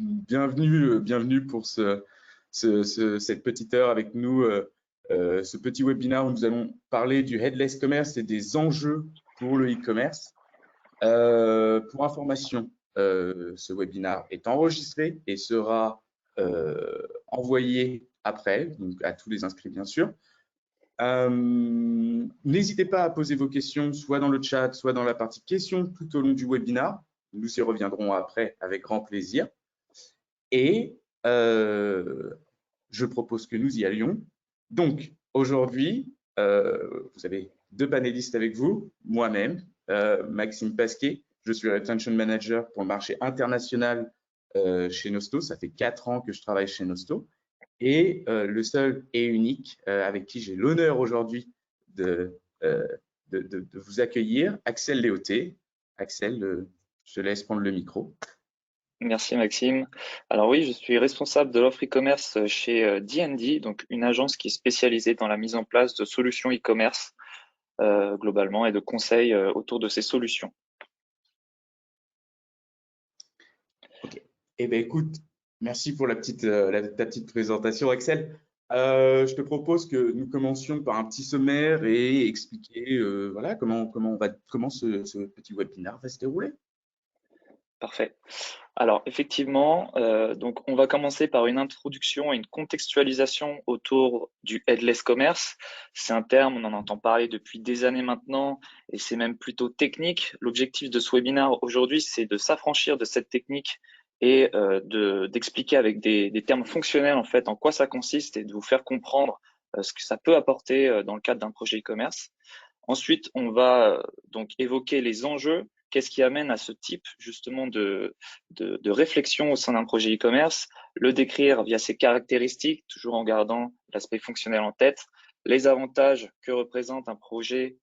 Bienvenue pour cette petite heure avec nous, ce petit webinaire où nous allons parler du headless commerce et des enjeux pour le e-commerce. Pour information, ce webinaire est enregistré et sera envoyé après, donc à tous les inscrits bien sûr. N'hésitez pas à poser vos questions soit dans le chat, soit dans la partie questions tout au long du webinaire. Nous y reviendrons après avec grand plaisir. Et je propose que nous y allions. Donc, aujourd'hui, vous avez deux panélistes avec vous, moi-même, Maxime Pasquet, je suis Retention Manager pour le marché international chez Nosto. Ça fait 4 ans que je travaille chez Nosto. Et le seul et unique avec qui j'ai l'honneur aujourd'hui de vous accueillir, Axel Léoté. Axel, je te laisse prendre le micro. Merci Maxime. Alors oui, je suis responsable de l'offre e-commerce chez D&D, donc une agence qui est spécialisée dans la mise en place de solutions e-commerce globalement et de conseils autour de ces solutions. Ok. Eh bien, écoute, merci pour ta petite présentation, Axel. Je te propose que nous commencions par un petit sommaire et expliquer voilà, comment ce petit webinaire va se dérouler. Parfait. Alors effectivement, donc on va commencer par une introduction et une contextualisation autour du headless commerce. C'est un terme, on en entend parler depuis des années maintenant et c'est même plutôt technique. L'objectif de ce webinaire aujourd'hui, c'est de s'affranchir de cette technique et d'expliquer avec des termes fonctionnels en fait en quoi ça consiste et de vous faire comprendre ce que ça peut apporter dans le cadre d'un projet e-commerce. Ensuite, on va donc évoquer les enjeux. Qu'est-ce qui amène à ce type justement de réflexion au sein d'un projet e-commerce, le décrire via ses caractéristiques, toujours en gardant l'aspect fonctionnel en tête, les avantages que représente un projet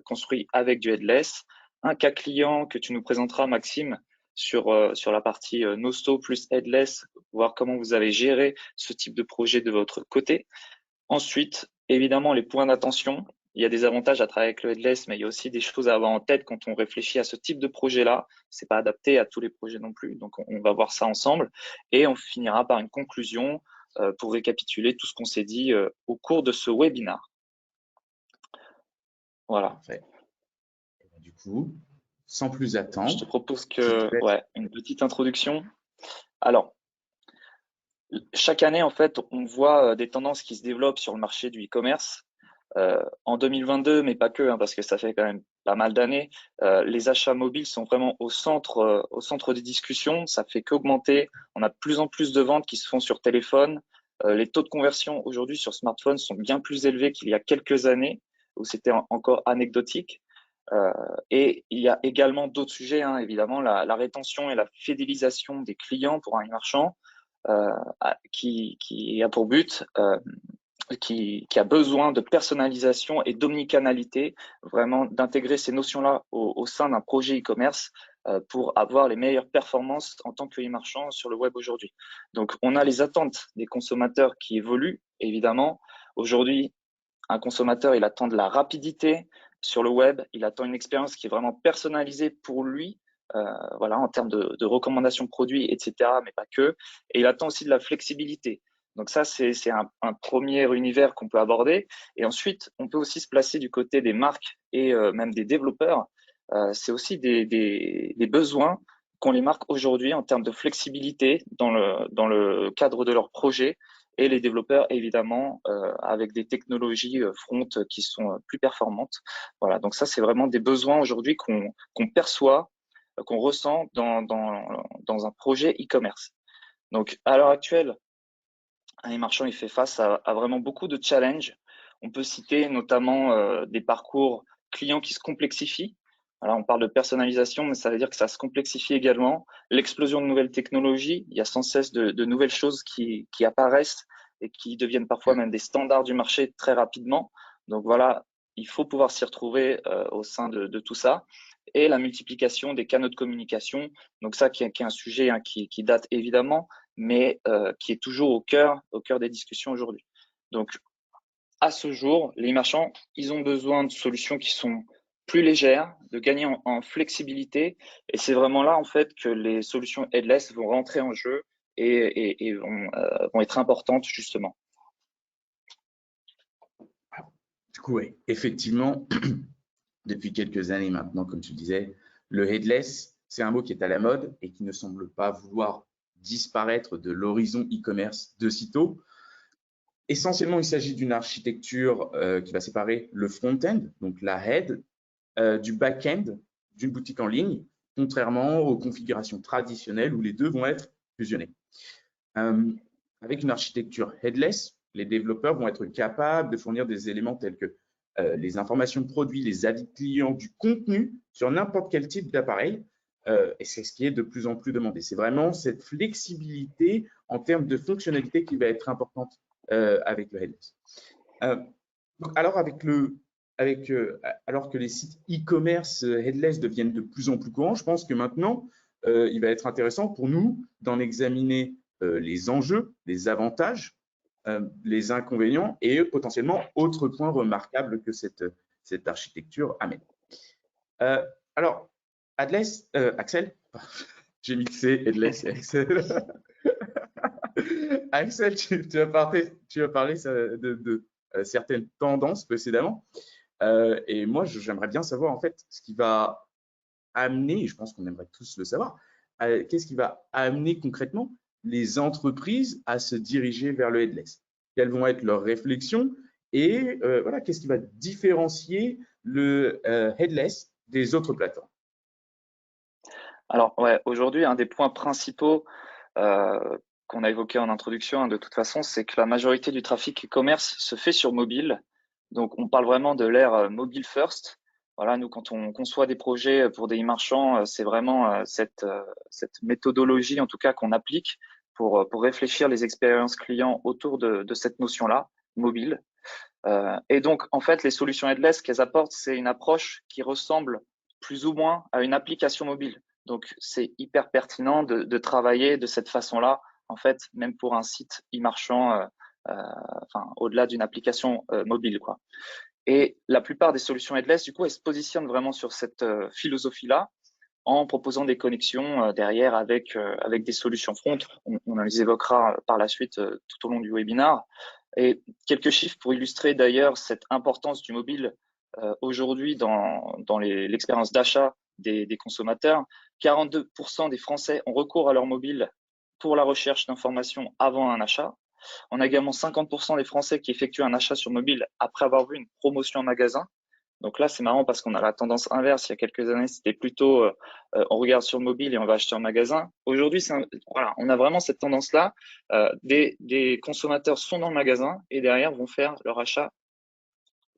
construit avec du headless, un cas client que tu nous présenteras Maxime sur la partie Nosto plus headless, voir comment vous avez géré ce type de projet de votre côté. Ensuite, évidemment, les points d'attention. Il y a des avantages à travailler avec le headless, mais il y a aussi des choses à avoir en tête quand on réfléchit à ce type de projet-là. C'est pas adapté à tous les projets non plus, donc on va voir ça ensemble. Et on finira par une conclusion pour récapituler tout ce qu'on s'est dit au cours de ce webinaire. Voilà. Parfait. Du coup, sans plus attendre, je te propose une petite introduction. Alors, chaque année, en fait, on voit des tendances qui se développent sur le marché du e-commerce. En 2022, mais pas que, parce que ça fait quand même pas mal d'années, les achats mobiles sont vraiment au centre des discussions. Ça fait qu'augmenter. On a de plus en plus de ventes qui se font sur téléphone. Les taux de conversion aujourd'hui sur smartphone sont bien plus élevés qu'il y a quelques années, où c'était encore anecdotique. Et il y a également d'autres sujets, évidemment, la rétention et la fidélisation des clients pour un e-marchand qui a pour but qui a besoin de personnalisation et d'omnicanalité, vraiment d'intégrer ces notions-là au sein d'un projet e-commerce pour avoir les meilleures performances en tant que e-marchand sur le web aujourd'hui. Donc, on a les attentes des consommateurs qui évoluent, évidemment. Aujourd'hui, un consommateur, il attend de la rapidité sur le web, il attend une expérience qui est vraiment personnalisée pour lui, voilà, en termes de recommandations produits, etc., mais pas que. Et il attend aussi de la flexibilité. Donc ça, c'est un premier univers qu'on peut aborder. Et ensuite, on peut aussi se placer du côté des marques et même des développeurs. C'est aussi des besoins qu'ont les marques aujourd'hui en termes de flexibilité dans le cadre de leur projet et les développeurs, évidemment, avec des technologies front qui sont plus performantes. Voilà, donc ça, c'est vraiment des besoins aujourd'hui qu'on perçoit, qu'on ressent dans un projet e-commerce. Donc, à l'heure actuelle, un e-marchand, il fait face à vraiment beaucoup de challenges. On peut citer notamment des parcours clients qui se complexifient. Alors, on parle de personnalisation, mais ça veut dire que ça se complexifie également. L'explosion de nouvelles technologies, il y a sans cesse de nouvelles choses qui apparaissent et qui deviennent parfois même des standards du marché très rapidement. Donc voilà, il faut pouvoir s'y retrouver au sein de tout ça. Et la multiplication des canaux de communication. Donc ça, qui est un sujet qui date évidemment, mais qui est toujours au cœur des discussions aujourd'hui. Donc, à ce jour, les marchands, ils ont besoin de solutions qui sont plus légère, de gagner en flexibilité. Et c'est vraiment là, en fait, que les solutions headless vont rentrer en jeu et vont être importantes, justement. Du coup, ouais, effectivement, depuis quelques années maintenant, comme tu disais, le headless, c'est un mot qui est à la mode et qui ne semble pas vouloir disparaître de l'horizon e-commerce de sitôt. Essentiellement, il s'agit d'une architecture qui va séparer le front-end, donc la head, du back-end d'une boutique en ligne, contrairement aux configurations traditionnelles où les deux vont être fusionnés. Avec une architecture headless, les développeurs vont être capables de fournir des éléments tels que les informations de produits, les avis clients, du contenu sur n'importe quel type d'appareil. Et c'est ce qui est de plus en plus demandé. C'est vraiment cette flexibilité en termes de fonctionnalité qui va être importante avec le headless. Alors, alors que les sites e-commerce headless deviennent de plus en plus courants, je pense que maintenant, il va être intéressant pour nous d'en examiner les enjeux, les avantages, les inconvénients et potentiellement autres points remarquables que cette architecture amène. Alors, Axel, j'ai mixé Headless et Axel. Axel, tu as parlé de certaines tendances précédemment. Et moi, j'aimerais bien savoir en fait ce qui va amener, et je pense qu'on aimerait tous le savoir, qu'est-ce qui va amener concrètement les entreprises à se diriger vers le headless? Quelles vont être leurs réflexions et voilà, qu'est-ce qui va différencier le headless des autres plateformes? Alors, ouais, aujourd'hui, un des points principaux qu'on a évoqué en introduction, hein, de toute façon, c'est que la majorité du trafic e-commerce se fait sur mobile. Donc, on parle vraiment de l'ère mobile first. Voilà, nous, quand on conçoit des projets pour des e-marchands, c'est vraiment cette méthodologie, en tout cas, qu'on applique pour réfléchir les expériences clients autour de cette notion-là, mobile. Et donc, en fait, les solutions headless qu'elles apportent, c'est une approche qui ressemble plus ou moins à une application mobile. Donc, c'est hyper pertinent de travailler de cette façon-là, en fait, même pour un site e-marchand, enfin, au-delà d'une application mobile, quoi. Et la plupart des solutions headless, du coup, elles se positionnent vraiment sur cette philosophie-là, en proposant des connexions derrière avec des solutions front. On les évoquera par la suite tout au long du webinaire. Et quelques chiffres pour illustrer d'ailleurs cette importance du mobile aujourd'hui dans l'expérience d'achat des consommateurs. 42% des Français ont recours à leur mobile pour la recherche d'informations avant un achat. On a également 50% des Français qui effectuent un achat sur mobile après avoir vu une promotion en magasin. Donc là, c'est marrant parce qu'on a la tendance inverse. Il y a quelques années, c'était plutôt on regarde sur le mobile et on va acheter en magasin. Aujourd'hui, voilà, on a vraiment cette tendance-là. Des consommateurs sont dans le magasin et derrière vont faire leur achat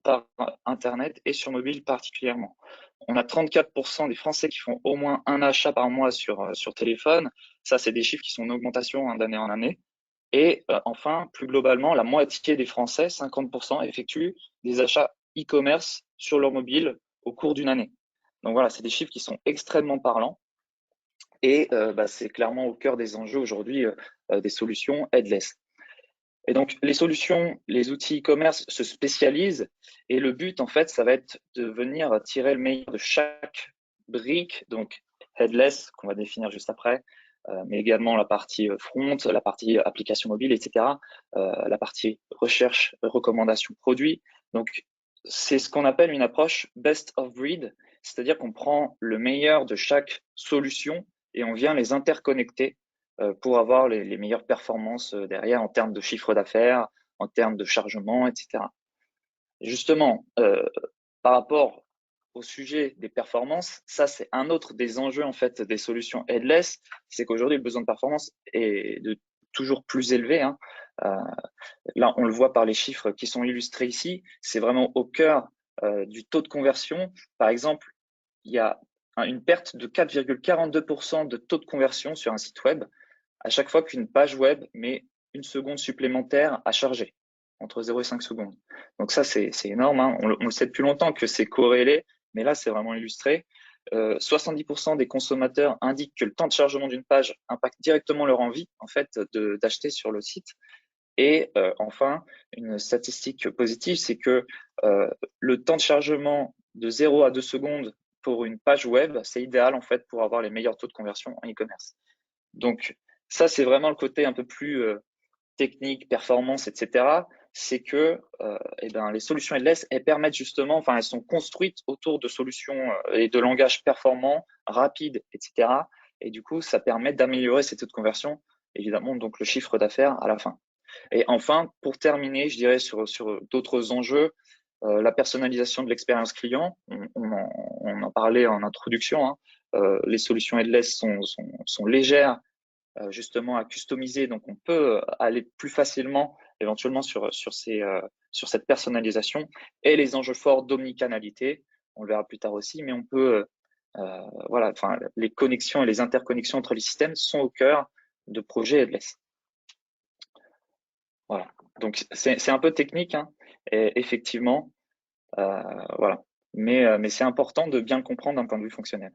par Internet et sur mobile particulièrement. On a 34% des Français qui font au moins un achat par mois sur téléphone. Ça, c'est des chiffres qui sont en augmentation d'année en année. Et enfin, plus globalement, la moitié des Français, 50%, effectuent des achats e-commerce sur leur mobile au cours d'une année. Donc voilà, c'est des chiffres qui sont extrêmement parlants et c'est clairement au cœur des enjeux aujourd'hui des solutions headless. Et donc, les solutions, les outils e-commerce se spécialisent et le but, en fait, ça va être de venir tirer le meilleur de chaque brique, donc headless, qu'on va définir juste après, mais également la partie front, la partie application mobile, etc., la partie recherche, recommandation produit. Donc, c'est ce qu'on appelle une approche best of breed, c'est-à-dire qu'on prend le meilleur de chaque solution et on vient les interconnecter pour avoir les meilleures performances derrière en termes de chiffre d'affaires, en termes de chargement, etc. Justement, par rapport au sujet des performances, ça c'est un autre des enjeux en fait des solutions headless, c'est qu'aujourd'hui le besoin de performance est de toujours plus élevé. Hein. Là, on le voit par les chiffres qui sont illustrés ici, c'est vraiment au cœur du taux de conversion. Par exemple, il y a une perte de 4,42% de taux de conversion sur un site web à chaque fois qu'une page web met une seconde supplémentaire à charger, entre 0 et 5 secondes. Donc ça, c'est énorme. Hein. On le sait depuis longtemps que c'est corrélé, mais là, c'est vraiment illustré. 70% des consommateurs indiquent que le temps de chargement d'une page impacte directement leur envie, en fait, d'acheter sur le site. Et enfin, une statistique positive, c'est que le temps de chargement de 0 à 2 secondes pour une page web, c'est idéal en fait pour avoir les meilleurs taux de conversion en e-commerce. Donc ça, c'est vraiment le côté un peu plus technique, performance, etc. C'est que les solutions headless, elles permettent justement, elles sont construites autour de solutions et de langages performants, rapides, etc. Et du coup, ça permet d'améliorer ces taux de conversion, évidemment, donc le chiffre d'affaires à la fin. Et enfin, pour terminer, je dirais sur d'autres enjeux, la personnalisation de l'expérience client, on en parlait en introduction, hein. Les solutions headless sont légères, justement à customiser, donc on peut aller plus facilement éventuellement sur cette personnalisation, et les enjeux forts d'omnicanalité, on le verra plus tard aussi, mais on peut les connexions et les interconnexions entre les systèmes sont au cœur de projets headless. Voilà, donc c'est un peu technique, hein, et effectivement, voilà, mais c'est important de bien le comprendre d'un point de vue fonctionnel.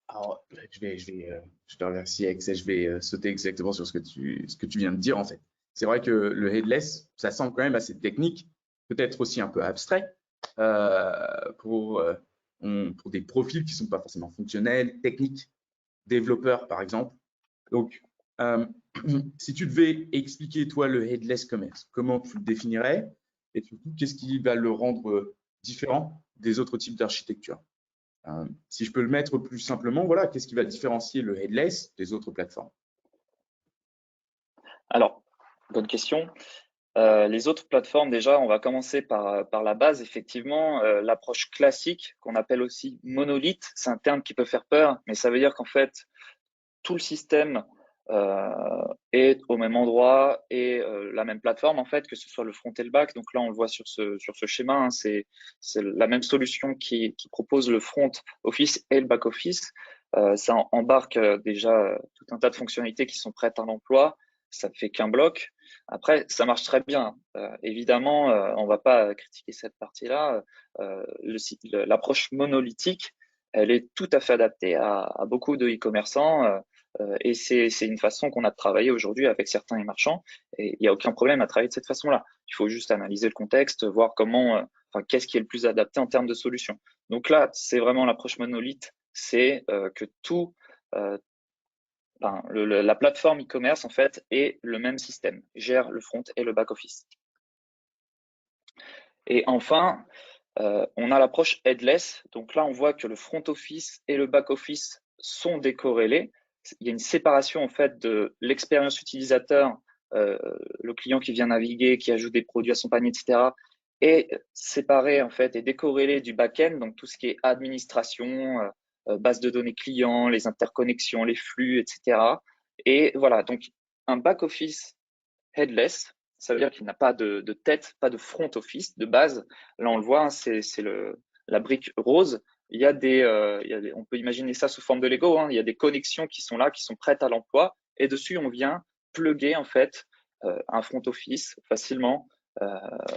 Alors, je te remercie, Axel. Je vais sauter exactement sur ce que tu viens de dire, en fait. C'est vrai que le headless, ça semble quand même assez technique, peut-être aussi un peu abstrait, pour des profils qui ne sont pas forcément fonctionnels, techniques, développeurs, par exemple. Donc, si tu devais expliquer, toi, le headless commerce, comment tu le définirais? Et surtout, qu'est-ce qui va le rendre différent des autres types d'architecture? Si je peux le mettre plus simplement, voilà, qu'est-ce qui va différencier le headless des autres plateformes? Alors, bonne question. Les autres plateformes, déjà, on va commencer par la base, effectivement, l'approche classique qu'on appelle aussi monolithe. C'est un terme qui peut faire peur, mais ça veut dire qu'en fait, tout le système est au même endroit et la même plateforme, en fait, que ce soit le front et le back. Donc là, on le voit sur ce schéma, hein, c'est la même solution qui propose le front office et le back office. Ça embarque déjà tout un tas de fonctionnalités qui sont prêtes à l'emploi. Ça ne fait qu'un bloc. Après, ça marche très bien. Évidemment, on ne va pas critiquer cette partie-là. L'approche monolithique, elle est tout à fait adaptée à beaucoup de e-commerçants. Et c'est une façon qu'on a de travailler aujourd'hui avec certains marchands. Et il n'y a aucun problème à travailler de cette façon-là. Il faut juste analyser le contexte, voir qu'est-ce qui est le plus adapté en termes de solutions. Donc là, c'est vraiment l'approche monolithe. C'est que tout, la plateforme e-commerce, en fait, est le même système, gère le front et le back-office. Et enfin, on a l'approche headless. Donc là, on voit que le front office et le back office sont décorrélés. Il y a une séparation en fait de l'expérience utilisateur, le client qui vient naviguer, qui ajoute des produits à son panier, etc., est séparé en fait et décorrélé du back-end, donc tout ce qui est administration, base de données clients, les interconnexions, les flux, etc. Et voilà, donc un back office headless, ça veut dire qu'il n'a pas de tête, pas de front office de base. Là, on le voit, hein, c'est la brique rose. On peut imaginer ça sous forme de Lego, hein. Il y a des connexions qui sont là, qui sont prêtes à l'emploi. Et dessus, on vient plugger en fait un front office facilement.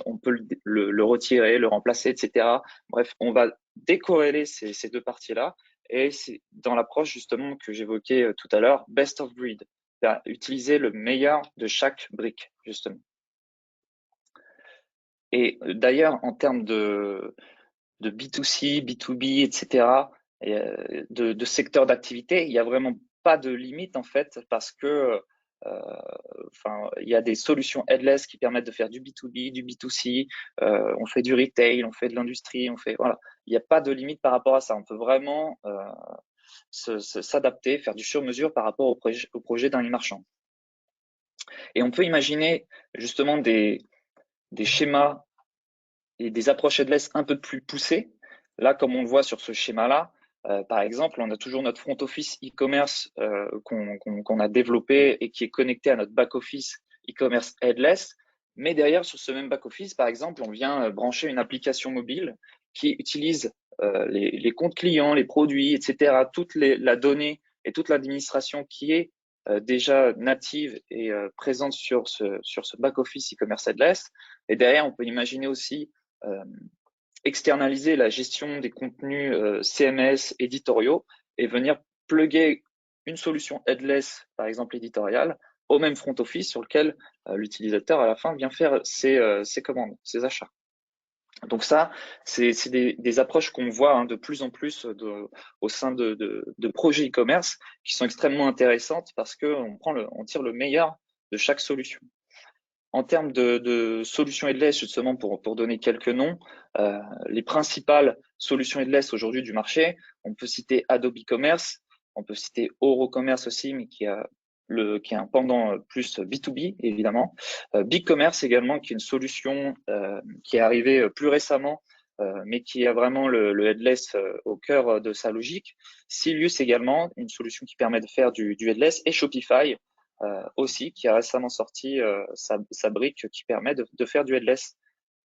On peut le retirer, le remplacer, etc. Bref, on va décorréler ces deux parties-là. Et c'est dans l'approche justement que j'évoquais tout à l'heure, best of breed, utiliser le meilleur de chaque brique, justement. Et d'ailleurs, en termes de B2C, B2B, etc., de secteur d'activité, il n'y a vraiment pas de limite, en fait, parce que il y a des solutions headless qui permettent de faire du B2B, du B2C, on fait du retail, on fait de l'industrie, voilà. Il n'y a pas de limite par rapport à ça. On peut vraiment s'adapter, faire du sur-mesure par rapport au projet d'un e-marchand. Et on peut imaginer justement des schémas et des approches headless un peu plus poussées. Là, comme on le voit sur ce schéma-là, par exemple, on a toujours notre front office e-commerce qu'on a développé et qui est connecté à notre back office e-commerce headless. Mais derrière, sur ce même back office, par exemple, on vient brancher une application mobile qui utilise les comptes clients, les produits, etc., toute la donnée et toute l'administration qui est déjà native et présente sur ce back office e-commerce headless. Et derrière, on peut imaginer aussi externaliser la gestion des contenus CMS éditoriaux et venir plugger une solution headless, par exemple éditoriale, au même front office sur lequel l'utilisateur à la fin vient faire ses commandes, ses achats. Donc ça, c'est des approches qu'on voit de plus en plus au sein de projets e-commerce qui sont extrêmement intéressantes parce qu'on tire le meilleur de chaque solution. En termes de solutions headless, justement, pour donner quelques noms, les principales solutions headless aujourd'hui du marché, on peut citer Adobe Commerce, on peut citer Eurocommerce aussi, mais qui a un pendant plus B2B, évidemment. BigCommerce également, qui est une solution qui est arrivée plus récemment, mais qui a vraiment le headless au cœur de sa logique. Silius également, une solution qui permet de faire du headless, et Shopify, aussi, qui a récemment sorti sa brique qui permet de faire du headless.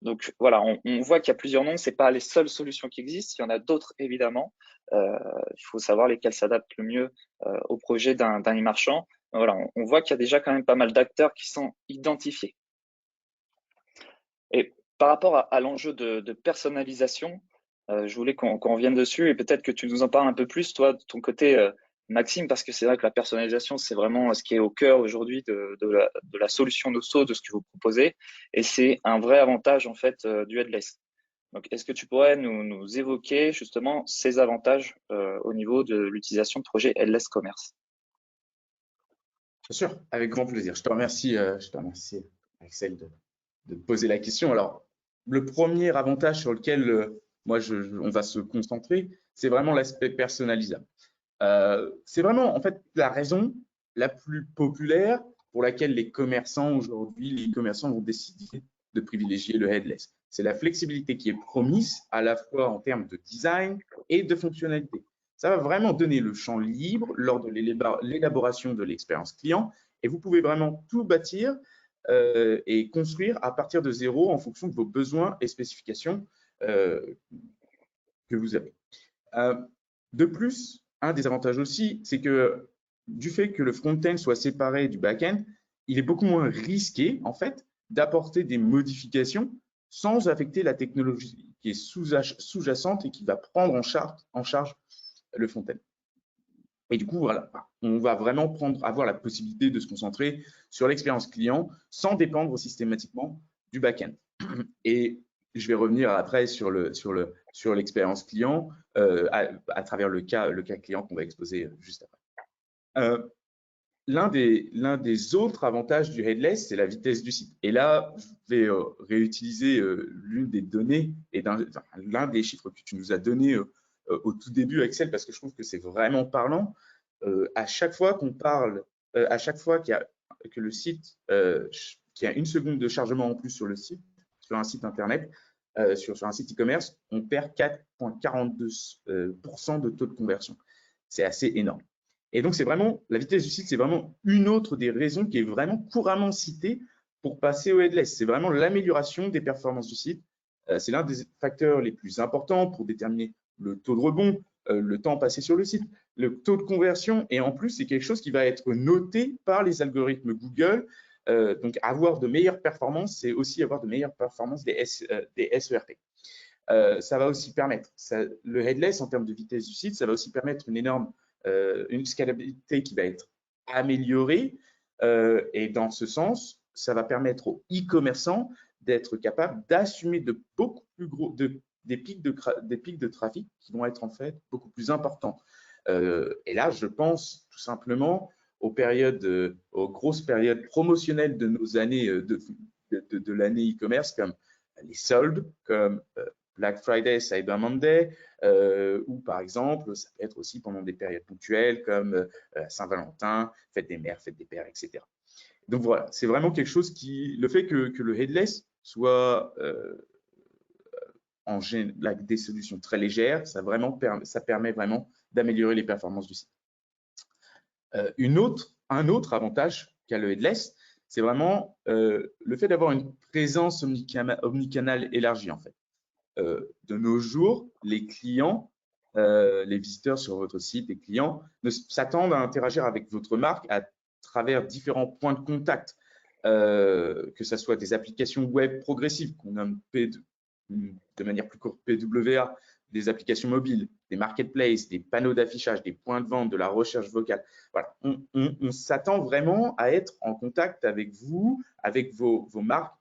Donc voilà, on voit qu'il y a plusieurs noms, c'est pas les seules solutions qui existent, il y en a d'autres évidemment. Il faut savoir lesquelles s'adaptent le mieux au projet d'un e-marchand. Voilà, on voit qu'il y a déjà quand même pas mal d'acteurs qui sont identifiés. Et par rapport à l'enjeu de personnalisation, je voulais qu'on revienne dessus et peut-être que tu nous en parles un peu plus, toi, de ton côté, Maxime, parce que c'est vrai que la personnalisation, c'est vraiment ce qui est au cœur aujourd'hui de la solution Nosso, de ce que vous proposez, et c'est un vrai avantage en fait du headless. Donc, est-ce que tu pourrais nous évoquer justement ces avantages au niveau de l'utilisation de projets headless commerce? Bien sûr, avec grand plaisir. Je te remercie, Axel, de poser la question. Alors, le premier avantage sur lequel on va se concentrer, c'est vraiment l'aspect personnalisable. C'est vraiment, en fait, la raison la plus populaire pour laquelle les commerçants vont décider de privilégier le headless. C'est la flexibilité qui est promise à la fois en termes de design et de fonctionnalité. Ça va vraiment donner le champ libre lors de l'élaboration de l'expérience client et vous pouvez vraiment tout bâtir et construire à partir de zéro en fonction de vos besoins et spécifications que vous avez. De plus, un des avantages aussi, c'est que du fait que le front-end soit séparé du back-end, il est beaucoup moins risqué, en fait, d'apporter des modifications sans affecter la technologie qui est sous-jacente et qui va prendre en charge le front-end. Et du coup, voilà, on va vraiment avoir la possibilité de se concentrer sur l'expérience client sans dépendre systématiquement du back-end. Et je vais revenir après sur l'expérience client à travers le cas client qu'on va exposer juste après. L'un des autres avantages du headless, c'est la vitesse du site. Et là, je vais réutiliser l'une des données et l'un des chiffres que tu nous as donné au tout début, Axel, parce que je trouve que c'est vraiment parlant. À chaque fois qu'on parle, à chaque fois que le site, qu'il y a une seconde de chargement en plus sur le site, sur un site internet, sur un site e-commerce, on perd 4,42% de taux de conversion. C'est assez énorme. Et donc, c'est vraiment, la vitesse du site, c'est vraiment une autre des raisons qui est vraiment couramment citée pour passer au headless. C'est vraiment l'amélioration des performances du site. C'est l'un des facteurs les plus importants pour déterminer le taux de rebond, le temps passé sur le site, le taux de conversion. Et en plus, c'est quelque chose qui va être noté par les algorithmes Google. Donc, avoir de meilleures performances, c'est aussi avoir de meilleures performances des SERP. Ça va aussi permettre, le headless en termes de vitesse du site, ça va aussi permettre une scalabilité qui va être améliorée. Et dans ce sens, ça va permettre aux e-commerçants d'être capables d'assumer de beaucoup plus gros, des pics de trafic qui vont être en fait beaucoup plus importants. Et là, je pense tout simplement aux grosses périodes promotionnelles de nos années de l'année e-commerce, comme les soldes, comme Black Friday, Cyber Monday, ou par exemple, ça peut être aussi pendant des périodes ponctuelles comme Saint-Valentin, fête des mères, fête des pères, etc. Donc voilà, c'est vraiment quelque chose le fait que le headless soit avec des solutions très légères, ça permet vraiment d'améliorer les performances du site. Un autre avantage qu'a le headless, c'est vraiment le fait d'avoir une présence omnicanale élargie en fait. De nos jours, les clients, les visiteurs sur votre site, les clients s'attendent à interagir avec votre marque à travers différents points de contact, que ce soit des applications web progressives qu'on nomme de manière plus courte PWA, des applications mobiles, des marketplaces, des panneaux d'affichage, des points de vente, de la recherche vocale. Voilà, on s'attend vraiment à être en contact avec vous, avec vos marques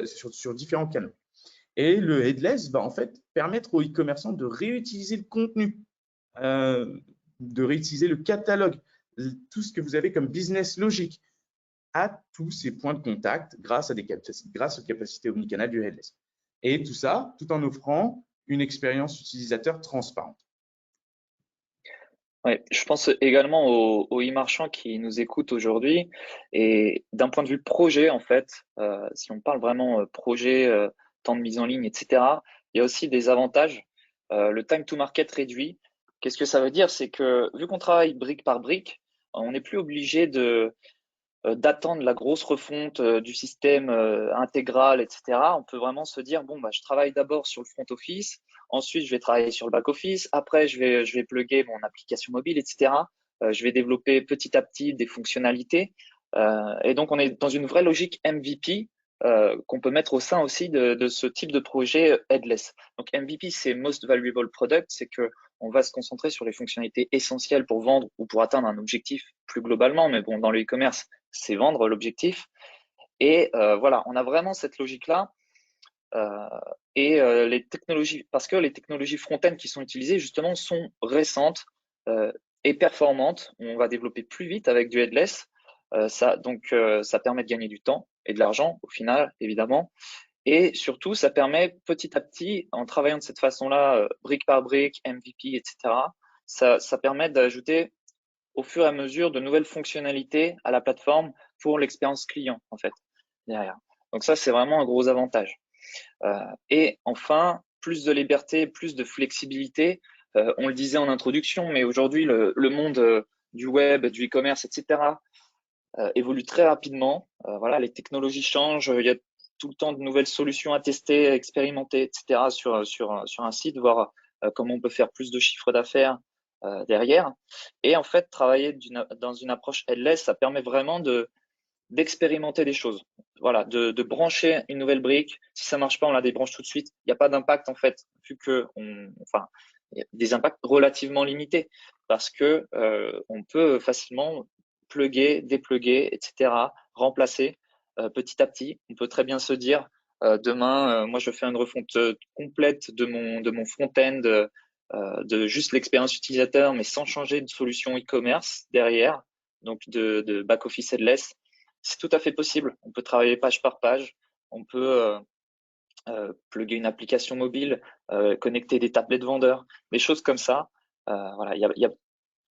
sur différents canaux. Et le headless va en fait permettre aux e-commerçants de réutiliser le contenu, de réutiliser le catalogue, tout ce que vous avez comme business logique à tous ces points de contact grâce aux capacités omnicanal du headless. Et tout ça, tout en offrant une expérience utilisateur transparente. Ouais, je pense également aux e-marchands qui nous écoutent aujourd'hui. Et d'un point de vue projet, en fait, si on parle vraiment projet, temps de mise en ligne, etc., il y a aussi des avantages. Le time to market réduit. Qu'est-ce que ça veut dire? C'est que vu qu'on travaille brique par brique, on n'est plus obligé d'attendre la grosse refonte du système intégral, etc. On peut vraiment se dire, bon, bah, je travaille d'abord sur le front office, ensuite je vais travailler sur le back office, après je vais plugger mon application mobile, etc. Je vais développer petit à petit des fonctionnalités. Et donc on est dans une vraie logique MVP qu'on peut mettre au sein aussi de ce type de projet headless. Donc MVP, c'est Most Valuable Product, c'est que on va se concentrer sur les fonctionnalités essentielles pour vendre ou pour atteindre un objectif plus globalement. Mais bon, dans le e-commerce, c'est vendre l'objectif. Et voilà, on a vraiment cette logique-là. Les technologies, parce que les technologies front-end qui sont utilisées justement sont récentes et performantes. On va développer plus vite avec du headless. Ça permet de gagner du temps et de l'argent au final, évidemment. Et surtout, ça permet petit à petit, en travaillant de cette façon-là, brique par brique, MVP, etc., ça permet d'ajouter au fur et à mesure de nouvelles fonctionnalités à la plateforme pour l'expérience client, en fait, derrière. Donc ça, c'est vraiment un gros avantage. Et enfin, plus de liberté, plus de flexibilité. On le disait en introduction, mais aujourd'hui, le monde du web, du e-commerce, etc., évolue très rapidement. Voilà, les technologies changent. Il y a tout le temps de nouvelles solutions à tester, à expérimenter, etc. sur un site, voir comment on peut faire plus de chiffre d'affaires derrière. Et en fait, travailler dans une approche headless, ça permet vraiment d'expérimenter des choses. Voilà, de brancher une nouvelle brique. Si ça marche pas, on la débranche tout de suite. Il n'y a pas d'impact en fait, vu que il y a des impacts relativement limités parce que on peut facilement plugger, dépluguer, etc., remplacer petit à petit. On peut très bien se dire demain, moi je fais une refonte complète de mon front-end, de juste l'expérience utilisateur, mais sans changer de solution e-commerce derrière, donc de back-office headless. C'est tout à fait possible. On peut travailler page par page. On peut plugger une application mobile, connecter des tablettes vendeurs, des choses comme ça. Voilà, il y a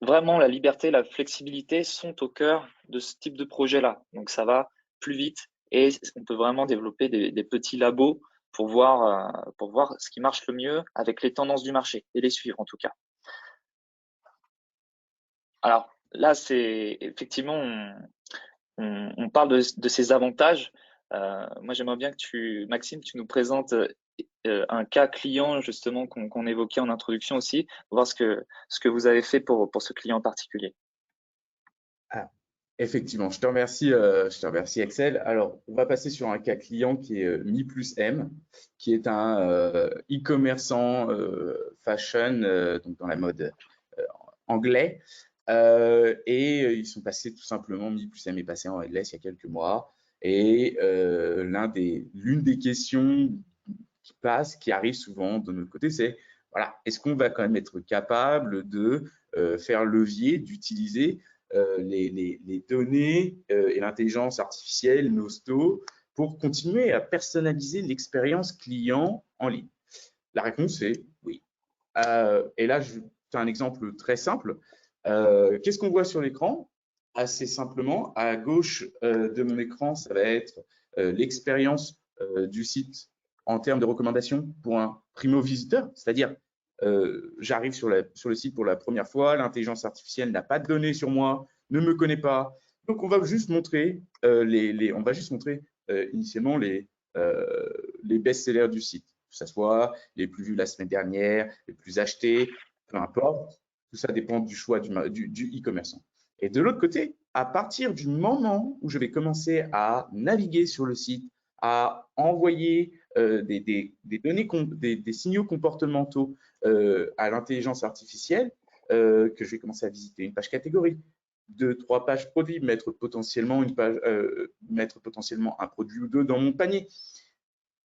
vraiment la liberté, la flexibilité sont au cœur de ce type de projet-là. Donc ça va plus vite et on peut vraiment développer des petits labos pour voir ce qui marche le mieux avec les tendances du marché et les suivre en tout cas. Alors là, c'est effectivement, on parle de ces avantages. Moi, j'aimerais bien que Maxime, tu nous présentes un cas client justement qu'on évoquait en introduction aussi, voir ce que vous avez fait pour ce client en particulier. Ah, effectivement, je te remercie Axel. Alors, on va passer sur un cas client qui est Mi Plus M, qui est un e-commerçant fashion, donc dans la mode anglais. Ils sont passés tout simplement, Mi Plus M est passé en headless il y a quelques mois. Et l'une des questions qui arrive souvent de notre côté, c'est voilà, est-ce qu'on va quand même être capable de faire levier, d'utiliser les données et l'intelligence artificielle, Nosto, pour continuer à personnaliser l'expérience client en ligne? La réponse est oui. Et là, je fais un exemple très simple. Qu'est-ce qu'on voit sur l'écran? Assez simplement, à gauche de mon écran, ça va être l'expérience du site en termes de recommandations pour un primo-visiteur, c'est-à-dire j'arrive sur le site pour la première fois, l'intelligence artificielle n'a pas de données sur moi, ne me connaît pas, donc on va juste montrer initialement les best-sellers du site, que ce soit les plus vus la semaine dernière, les plus achetés, peu importe, tout ça dépend du choix du e-commerçant. Et de l'autre côté, à partir du moment où je vais commencer à naviguer sur le site, à envoyer des données, des signaux comportementaux à l'intelligence artificielle, que je vais commencer à visiter une page catégorie, 2-3 pages produits, mettre potentiellement un produit ou deux dans mon panier.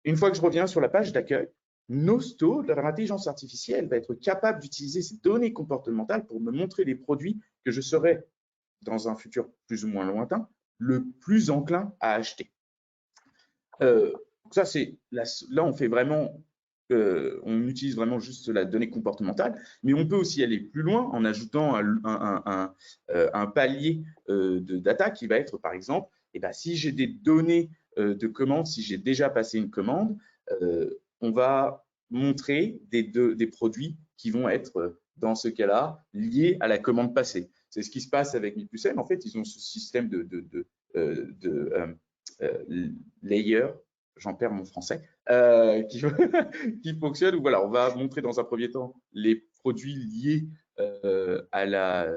Une fois que je reviens sur la page d'accueil, Nosto, l'intelligence artificielle, va être capable d'utiliser ces données comportementales pour me montrer les produits que je serai, dans un futur plus ou moins lointain, le plus enclin à acheter. Ça, c'est là, on fait vraiment, on utilise vraiment juste la donnée comportementale, mais on peut aussi aller plus loin en ajoutant un palier de data qui va être, par exemple, si j'ai des données de commande, si j'ai déjà passé une commande, on va montrer des produits qui vont être, dans ce cas-là, liés à la commande passée. C'est ce qui se passe avec Mipucel. En fait, ils ont ce système de layer, j'en perds mon français, qui fonctionne où voilà, on va montrer dans un premier temps les produits liés à la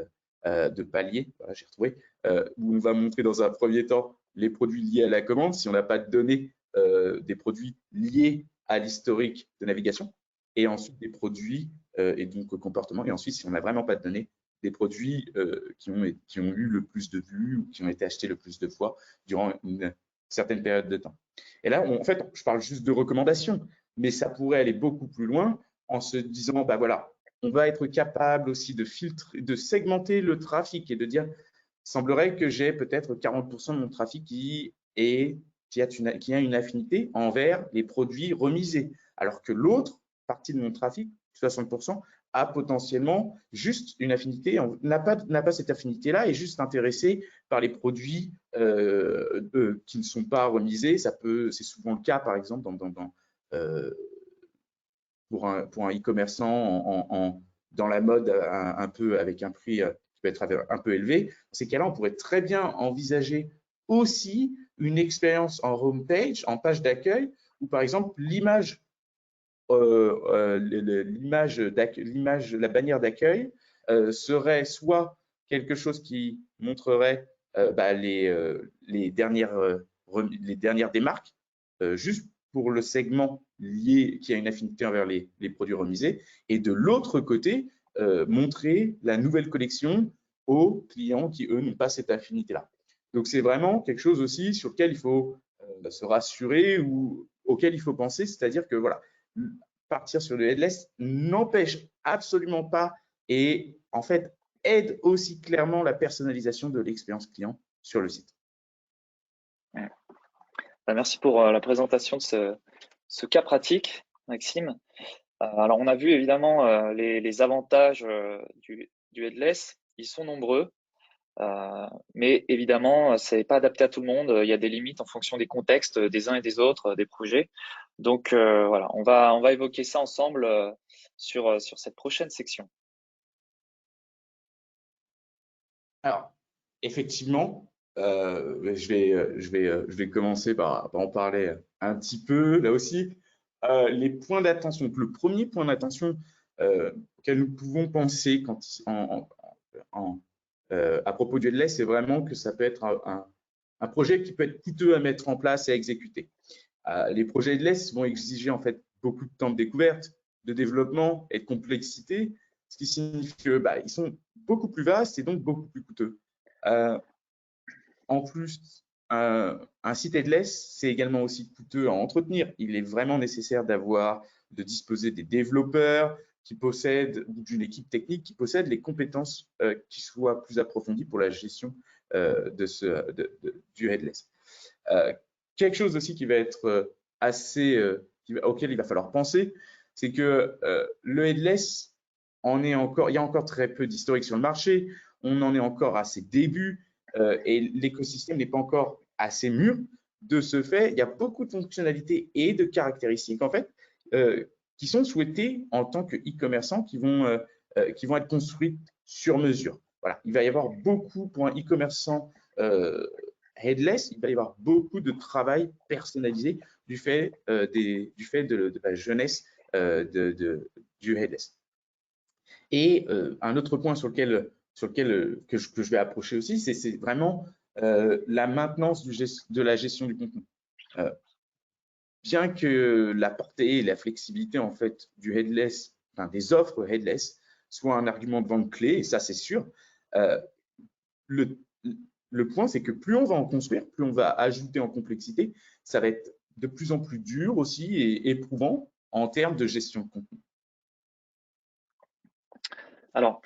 de palier, voilà, j'ai retrouvé, où on va montrer dans un premier temps les produits liés à la commande, si on n'a pas de données, des produits liés à l'historique de navigation, et ensuite des produits et donc au comportement, et ensuite, si on n'a vraiment pas de données, des produits qui ont eu le plus de vues ou qui ont été achetés le plus de fois durant une certaine période de temps. Et là, en fait, je parle juste de recommandations, mais ça pourrait aller beaucoup plus loin en se disant, bah voilà, on va être capable aussi de filtrer, de segmenter le trafic et de dire, il semblerait que j'ai peut-être 40% de mon trafic qui a une affinité envers les produits remisés, alors que l'autre partie de mon trafic, 60%, a potentiellement juste une affinité, n'a pas cette affinité-là, est juste intéressé par les produits qui ne sont pas remisés. C'est souvent le cas, par exemple, pour un e-commerçant dans la mode un peu avec un prix qui peut être un peu élevé. Dans ces cas-là, on pourrait très bien envisager aussi une expérience en homepage, en page d'accueil, où par exemple l'image, la bannière d'accueil serait soit quelque chose qui montrerait les dernières démarques, juste pour le segment lié qui a une affinité envers les produits remisés, et de l'autre côté, montrer la nouvelle collection aux clients qui, eux, n'ont pas cette affinité-là. Donc, c'est vraiment quelque chose aussi sur lequel il faut se rassurer ou auquel il faut penser, c'est-à-dire que voilà, partir sur le headless n'empêche absolument pas et en fait aide aussi clairement la personnalisation de l'expérience client sur le site. Merci pour la présentation de ce cas pratique, Maxime. Alors, on a vu évidemment les avantages du headless. Ils sont nombreux, mais évidemment, c'est pas adapté à tout le monde. Il y a des limites en fonction des contextes des uns et des autres, des projets. Donc, voilà, on va évoquer ça ensemble sur cette prochaine section. Alors, effectivement, je vais commencer par en parler un petit peu là aussi. Les points d'attention. Le premier point d'attention auquel nous pouvons penser à propos du headless, c'est vraiment que ça peut être un projet qui peut être coûteux à mettre en place et à exécuter. Les projets headless vont exiger en fait beaucoup de temps de découverte, de développement et de complexité, ce qui signifie qu'ils sont beaucoup plus vastes et donc beaucoup plus coûteux. En plus, un site headless, c'est également aussi coûteux à entretenir. Il est vraiment nécessaire de disposer des développeurs qui possèdent, ou d'une équipe technique qui possède les compétences qui soient plus approfondies pour la gestion du headless. Quelque chose aussi qui va être auquel il va falloir penser, c'est que le headless, il y a encore très peu d'historique sur le marché, on en est encore à ses débuts et l'écosystème n'est pas encore assez mûr. De ce fait, il y a beaucoup de fonctionnalités et de caractéristiques en fait qui sont souhaitées en tant que e-commerçants qui vont être construites sur mesure. Voilà, il va y avoir beaucoup pour un e-commerçant headless, il va y avoir beaucoup de travail personnalisé du fait de la jeunesse du headless. Et un autre point sur lequel que je vais approcher aussi, c'est vraiment la maintenance de la gestion du contenu. Bien que la portée et la flexibilité en fait du headless, enfin des offres headless, soit un argument de vente clé, et ça c'est sûr, le point c'est que plus on va en construire, plus on va ajouter en complexité, ça va être de plus en plus dur aussi et éprouvant en termes de gestion de contenu. Alors,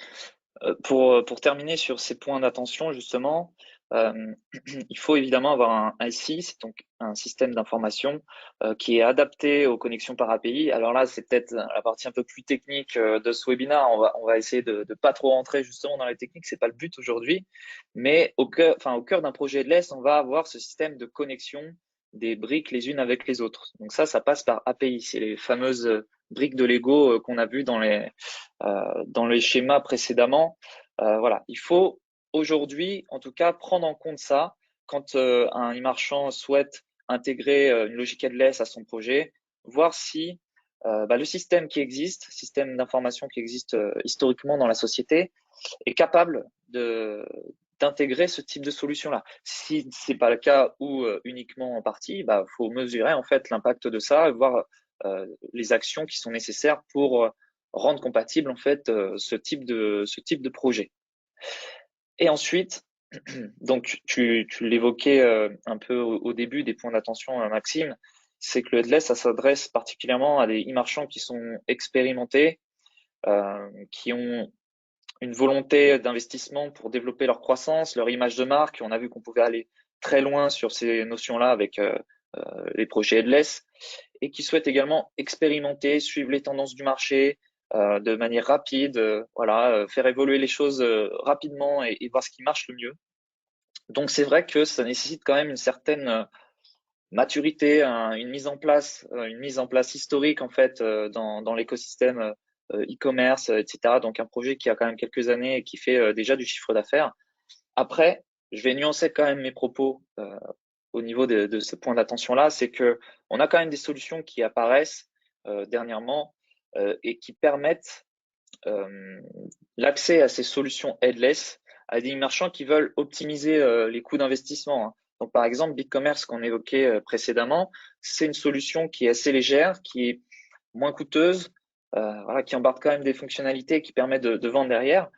pour terminer sur ces points d'attention, justement, il faut évidemment avoir un SI, c'est donc un système d'information qui est adapté aux connexions par API. Alors là, c'est peut-être la partie un peu plus technique de ce webinaire. On va essayer de pas trop rentrer justement dans les techniques, c'est pas le but aujourd'hui. Mais au cœur d'un projet headless, on va avoir ce système de connexion des briques les unes avec les autres. Donc ça passe par API. C'est les fameuses briques de Lego qu'on a vues dans les schémas précédemment. Voilà, il faut aujourd'hui, en tout cas, prendre en compte ça quand un e-marchand souhaite intégrer une logique headless à son projet, voir si le système qui existe, système d'information qui existe historiquement dans la société, est capable d'intégrer ce type de solution-là. Si c'est pas le cas ou uniquement en partie, faut mesurer en fait l'impact de ça et voir les actions qui sont nécessaires pour rendre compatible en fait ce type de projet. Et ensuite, donc tu l'évoquais un peu au début des points d'attention, Maxime, c'est que le headless, ça s'adresse particulièrement à des e-marchands qui sont expérimentés, qui ont une volonté d'investissement pour développer leur croissance, leur image de marque. On a vu qu'on pouvait aller très loin sur ces notions-là avec les projets headless et qui souhaitent également expérimenter, suivre les tendances du marché de manière rapide, faire évoluer les choses rapidement et voir ce qui marche le mieux. Donc c'est vrai que ça nécessite quand même une certaine maturité, une mise en place historique en fait dans l'écosystème e-commerce, etc. Donc un projet qui a quand même quelques années et qui fait déjà du chiffre d'affaires. Après, je vais nuancer quand même mes propos au niveau de ce point d'attention-là, c'est que on a quand même des solutions qui apparaissent dernièrement et qui permettent l'accès à ces solutions headless à des marchands qui veulent optimiser les coûts d'investissement, hein. Donc, par exemple, BigCommerce qu'on évoquait précédemment, c'est une solution qui est assez légère, qui est moins coûteuse, qui embarque quand même des fonctionnalités qui permettent de vendre derrière.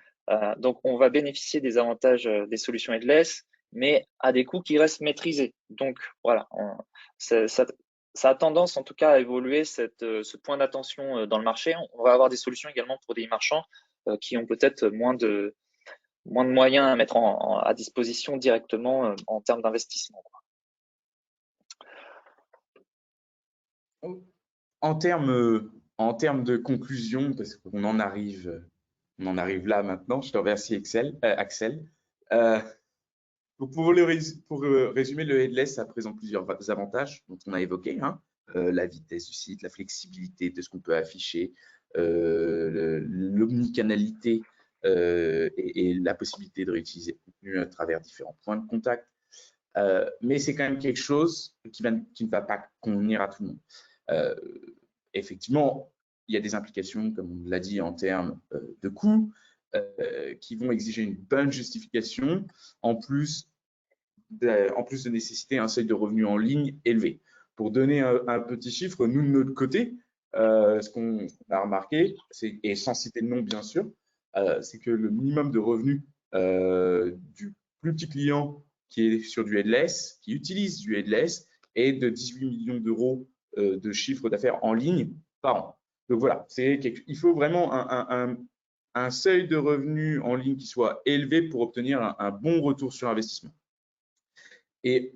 Donc, on va bénéficier des avantages des solutions headless, mais à des coûts qui restent maîtrisés. Donc, voilà, ça a tendance en tout cas à évoluer ce point d'attention dans le marché. On va avoir des solutions également pour des marchands qui ont peut-être moins de moyens à mettre à disposition directement en termes d'investissement. En termes de conclusion, parce qu'on en arrive là maintenant, je te remercie Axel. Donc pour résumer, le headless, ça présente plusieurs avantages dont on a évoqué, hein. La vitesse du site, la flexibilité de ce qu'on peut afficher, l'omnicanalité et la possibilité de réutiliser le contenu à travers différents points de contact. Mais c'est quand même quelque chose qui ne va pas convenir à tout le monde. Effectivement, il y a des implications, comme on l'a dit, en termes de coûts, qui vont exiger une bonne justification, en plus de nécessiter un seuil de revenus en ligne élevé. Pour donner un petit chiffre, nous, de notre côté, ce qu'on a remarqué, et sans citer de nom, bien sûr, c'est que le minimum de revenus du plus petit client qui est sur du headless, qui utilise du headless, est de 18 millions d'euros de chiffre d'affaires en ligne par an. Donc voilà, il faut vraiment un seuil de revenus en ligne qui soit élevé pour obtenir un bon retour sur investissement. Et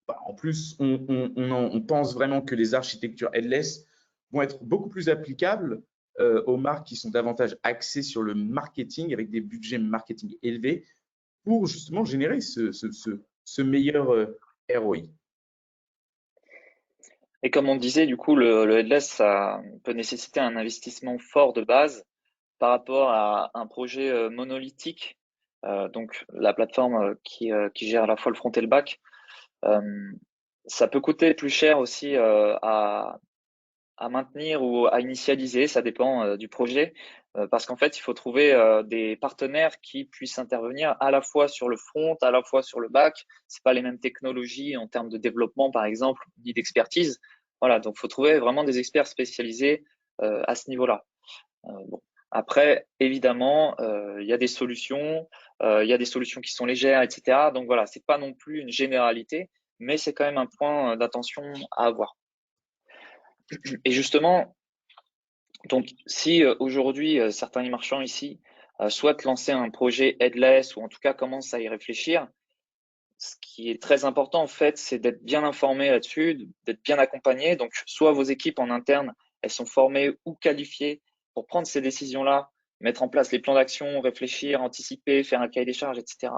en plus, on pense vraiment que les architectures headless vont être beaucoup plus applicables aux marques qui sont davantage axées sur le marketing avec des budgets marketing élevés pour justement générer ce meilleur ROI. Et comme on disait, du coup, le headless, ça peut nécessiter un investissement fort de base par rapport à un projet monolithique, donc la plateforme qui gère à la fois le front et le back. Ça peut coûter plus cher aussi à maintenir ou à initialiser, ça dépend du projet, parce qu'en fait, il faut trouver des partenaires qui puissent intervenir à la fois sur le front, à la fois sur le back. C'est pas les mêmes technologies en termes de développement, par exemple, ni d'expertise. Voilà, donc il faut trouver vraiment des experts spécialisés à ce niveau-là. Bon. Après, évidemment, il y a des solutions qui sont légères, etc. Donc voilà, c'est pas non plus une généralité, mais c'est quand même un point d'attention à avoir. Et justement, donc si aujourd'hui certains marchands ici souhaitent lancer un projet headless ou en tout cas commencent à y réfléchir, ce qui est très important en fait, c'est d'être bien informé là-dessus, d'être bien accompagné. Donc soit vos équipes en interne, elles sont formées ou qualifiées pour prendre ces décisions-là, mettre en place les plans d'action, réfléchir, anticiper, faire un cahier des charges, etc.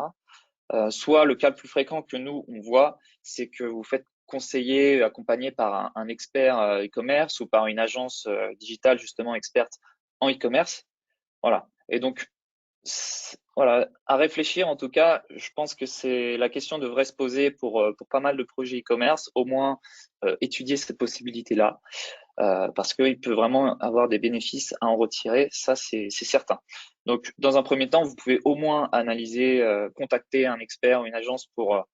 Soit le cas le plus fréquent que nous, on voit, c'est que vous faites conseiller, accompagné par un expert e-commerce ou par une agence digitale justement experte en e-commerce. Voilà. Et donc, voilà, à réfléchir en tout cas, je pense que c'est la question devrait se poser pour pas mal de projets e-commerce, au moins étudier cette possibilité-là. Parce qu'il peut vraiment avoir des bénéfices à en retirer, ça c'est certain. Donc, dans un premier temps, vous pouvez au moins analyser, contacter un expert ou une agence pour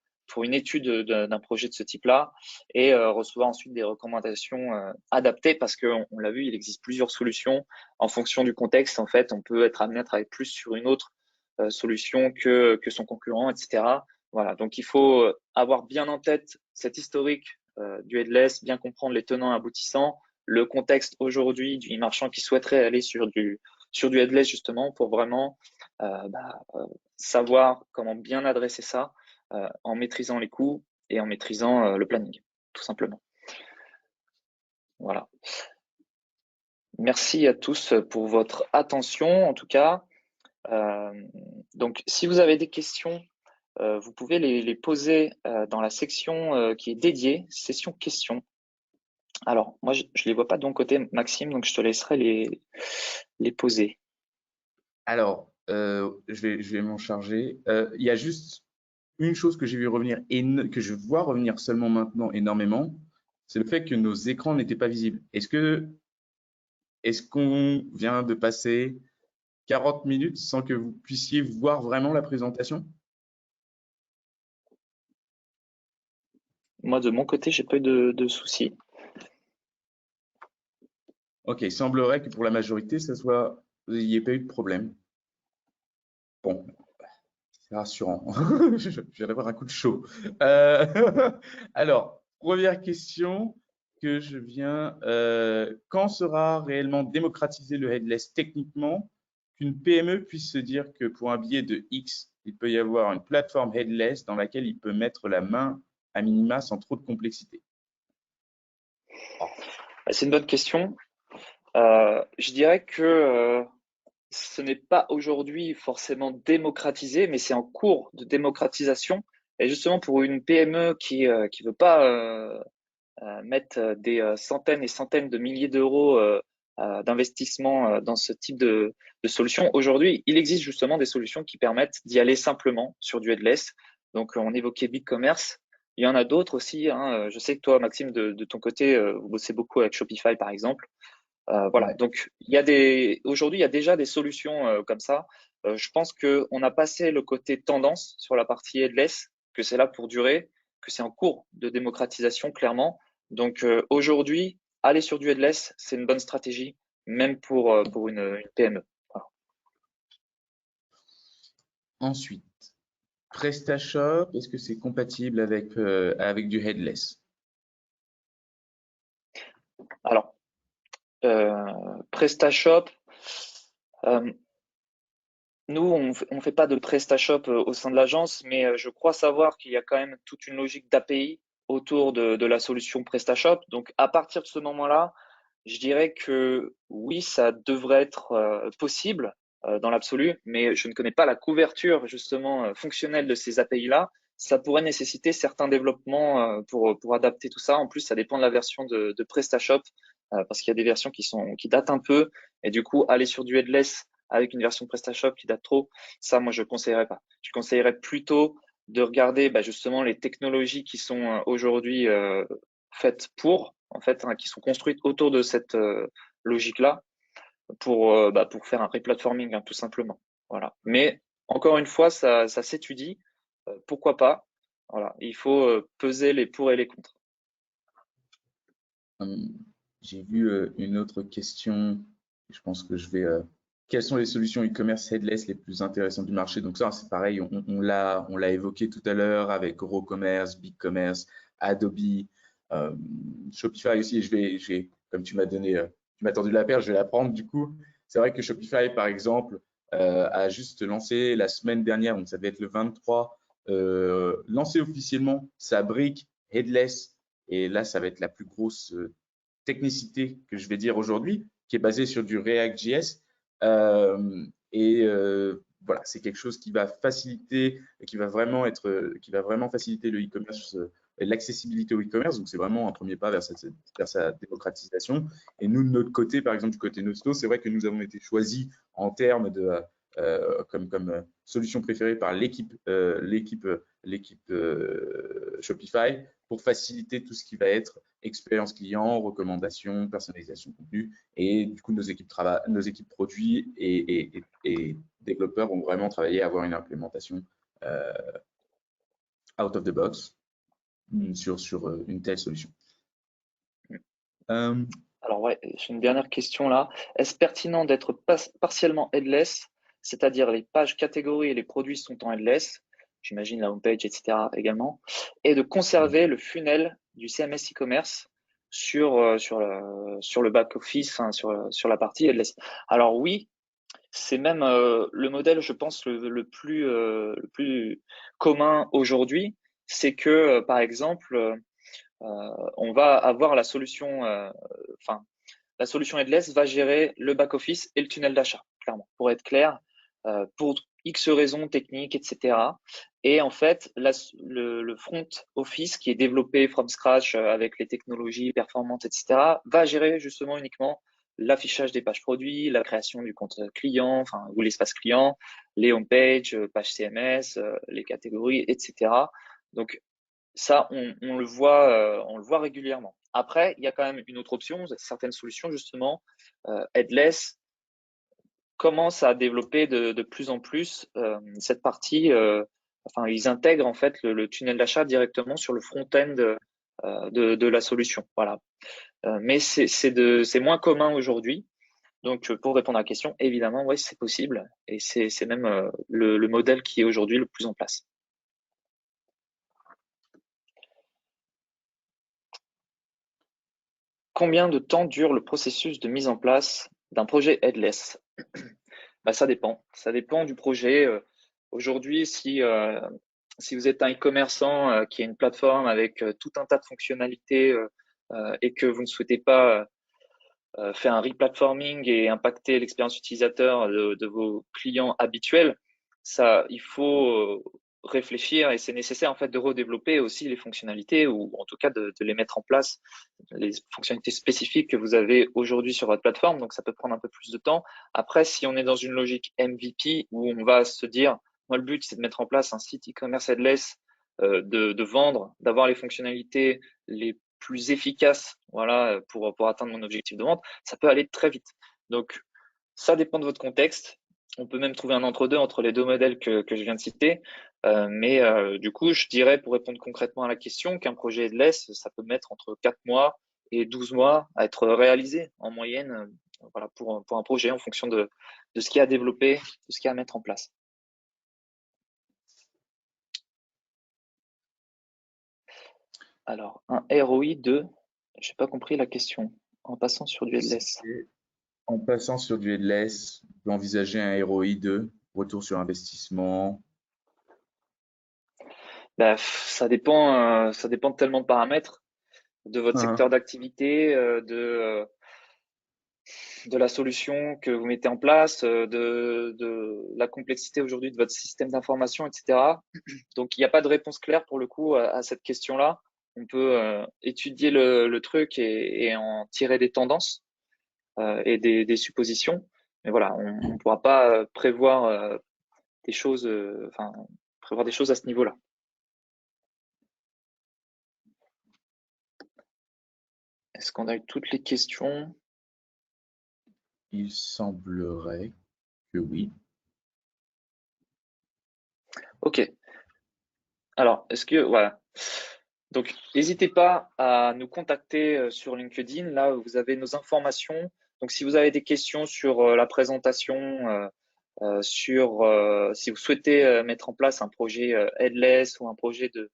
une étude d'un projet de ce type-là et recevoir ensuite des recommandations adaptées parce qu'on l'a vu, il existe plusieurs solutions. En fonction du contexte, en fait, on peut être amené à travailler plus sur une autre solution que son concurrent, etc. Voilà, donc il faut avoir bien en tête cet historique du headless, bien comprendre les tenants et aboutissants, le contexte aujourd'hui du e-marchand qui souhaiterait aller sur du headless justement pour vraiment savoir comment bien adresser ça en maîtrisant les coûts et en maîtrisant le planning, tout simplement. Voilà. Merci à tous pour votre attention en tout cas. Donc si vous avez des questions, vous pouvez les poser dans la section qui est dédiée, session questions. Alors, moi, je ne les vois pas de mon côté, Maxime, donc je te laisserai les poser. Alors, je vais m'en charger. Il y a juste une chose que j'ai vu revenir et que je vois revenir seulement maintenant énormément, c'est le fait que nos écrans n'étaient pas visibles. Est-ce qu'on vient de passer 40 minutes sans que vous puissiez voir vraiment la présentation? Moi, de mon côté, j'ai pas eu de soucis. Ok, il semblerait que pour la majorité, il n'y ait pas eu de problème. Bon, c'est rassurant. Je viens d'avoir un coup de chaud. Alors, première question que je viens. Quand sera réellement démocratisé le headless techniquement qu'une PME puisse se dire que pour un billet de X, il peut y avoir une plateforme headless dans laquelle il peut mettre la main à minima sans trop de complexité? C'est une bonne question. Je dirais que ce n'est pas aujourd'hui forcément démocratisé, mais c'est en cours de démocratisation. Et justement, pour une PME qui veut pas mettre des centaines et centaines de milliers d'euros d'investissement dans ce type de solution, aujourd'hui, il existe justement des solutions qui permettent d'y aller simplement sur du headless. Donc, on évoquait BigCommerce. Il y en a d'autres aussi. Hein. Je sais que toi, Maxime, de ton côté, vous bossez beaucoup avec Shopify, par exemple. Voilà. Ouais. Donc, aujourd'hui, il y a déjà des solutions comme ça. Je pense qu'on a passé le côté tendance sur la partie headless, que c'est là pour durer, que c'est en cours de démocratisation, clairement. Donc, aujourd'hui, aller sur du headless, c'est une bonne stratégie, même pour une PME. Voilà. Ensuite, PrestaShop, est-ce que c'est compatible avec du headless? Alors, PrestaShop, euh, nous, on fait pas de PrestaShop au sein de l'agence, mais je crois savoir qu'il y a quand même toute une logique d'API autour de la solution PrestaShop. Donc, à partir de ce moment-là, je dirais que oui, ça devrait être possible dans l'absolu, mais je ne connais pas la couverture justement fonctionnelle de ces API-là. Ça pourrait nécessiter certains développements pour adapter tout ça. En plus, ça dépend de la version de PrestaShop parce qu'il y a des versions qui datent un peu et du coup, aller sur du headless avec une version PrestaShop qui date trop, ça, moi, je conseillerais pas. Je conseillerais plutôt de regarder justement les technologies qui sont aujourd'hui faites pour, en fait, hein, qui sont construites autour de cette logique-là pour faire un replatforming, hein, tout simplement. Voilà. Mais encore une fois, ça s'étudie. Pourquoi pas? Voilà. Il faut peser les pour et les contre. J'ai vu une autre question. Je pense que je vais quelles sont les solutions e-commerce headless les plus intéressantes du marché? Donc ça, c'est pareil, on l'a évoqué tout à l'heure avec GrowCommerce, BigCommerce, Adobe, euh, Shopify aussi. Comme tu m'as tendu la perche, je vais la prendre du coup. C'est vrai que Shopify, par exemple, a juste lancé la semaine dernière, donc ça devait être le 23, lancé officiellement sa brique headless. Et là, ça va être la plus grosse technicité que je vais dire aujourd'hui, qui est basée sur du React.js. Voilà, c'est quelque chose qui va faciliter, qui va vraiment faciliter le e-commerce, l'accessibilité au e-commerce. Donc, c'est vraiment un premier pas vers sa démocratisation. Et nous, de notre côté, par exemple, du côté Nosto, c'est vrai que nous avons été choisis en termes de, comme solution préférée par l'équipe Shopify pour faciliter tout ce qui va être expérience client, recommandations, personnalisation de contenu. Et du coup, nos équipes produits et développeurs vont vraiment travailler à avoir une implémentation euh, out of the box sur une telle solution. Alors ouais, j'ai une dernière question là. Est-ce pertinent d'être partiellement headless, c'est-à-dire les pages catégories et les produits sont en headless, j'imagine la homepage, etc. également, et de conserver le funnel du CMS e-commerce sur le back-office, hein, sur la partie headless? Alors oui, c'est même le modèle, je pense, le plus commun aujourd'hui. C'est que, par exemple, on va avoir la solution, la solution headless va gérer le back-office et le tunnel d'achat, clairement, pour être clair, pour X raisons techniques, etc. Et en fait, le front office qui est développé from scratch avec les technologies performantes, etc., va gérer justement uniquement l'affichage des pages produits, la création du compte client, enfin, ou l'espace client, les homepages, pages CMS, les catégories, etc. Donc, ça, on le voit régulièrement. Après, il y a quand même une autre option. Certaines solutions, justement, headless, commencent à développer de plus en plus cette partie. Enfin, ils intègrent en fait le tunnel d'achat directement sur le front-end de la solution. Voilà. Mais c'est moins commun aujourd'hui. Donc, pour répondre à la question, évidemment, oui, c'est possible. Et c'est même le modèle qui est aujourd'hui le plus en place. Combien de temps dure le processus de mise en place d'un projet headless? Bah, ça dépend. Ça dépend du projet. Aujourd'hui, si vous êtes un e-commerçant qui a une plateforme avec tout un tas de fonctionnalités et que vous ne souhaitez pas faire un replatforming et impacter l'expérience utilisateur de vos clients habituels, il faut réfléchir et c'est nécessaire en fait de redévelopper aussi les fonctionnalités ou en tout cas de les mettre en place, les fonctionnalités spécifiques que vous avez aujourd'hui sur votre plateforme. Donc ça peut prendre un peu plus de temps. Après, si on est dans une logique MVP où on va se dire, moi le but c'est de mettre en place un site e-commerce headless, de vendre, d'avoir les fonctionnalités les plus efficace, voilà, pour atteindre mon objectif de vente, ça peut aller très vite. Donc, ça dépend de votre contexte. On peut même trouver un entre-deux entre les deux modèles que je viens de citer. Mais du coup, je dirais, pour répondre concrètement à la question, qu'un projet headless, ça peut mettre entre 4 mois et 12 mois à être réalisé en moyenne, voilà, pour un projet en fonction de ce qu'il y a à développer, de ce qu'il y a à mettre en place. Alors, un ROI de, j'ai pas compris la question, en passant sur du headless. En passant sur du headless, on peut envisager un ROI de retour sur investissement. Bah, ça dépend de tellement de paramètres, de votre secteur d'activité, de la solution que vous mettez en place, de la complexité aujourd'hui de votre système d'information, etc. Donc, il n'y a pas de réponse claire pour le coup à cette question-là. On peut étudier le truc et en tirer des tendances et des suppositions. Mais voilà, on ne pourra pas prévoir des choses, prévoir des choses à ce niveau-là. Est-ce qu'on a eu toutes les questions? Il semblerait que oui. Ok. Alors, voilà. Donc, n'hésitez pas à nous contacter sur LinkedIn. Là, vous avez nos informations. Donc, si vous avez des questions sur la présentation, si vous souhaitez mettre en place un projet headless ou un projet de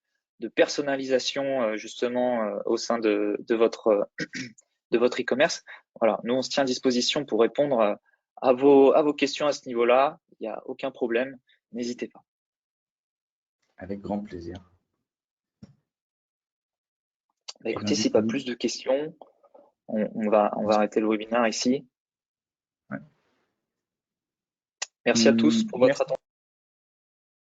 personnalisation justement au sein de votre e-commerce, voilà, nous on se tient à disposition pour répondre à vos questions à ce niveau-là. Il n'y a aucun problème, n'hésitez pas. Avec grand plaisir. Bah, écoutez, si pas plus de questions, on va arrêter le webinaire ici. Ouais. Merci à tous pour votre attention.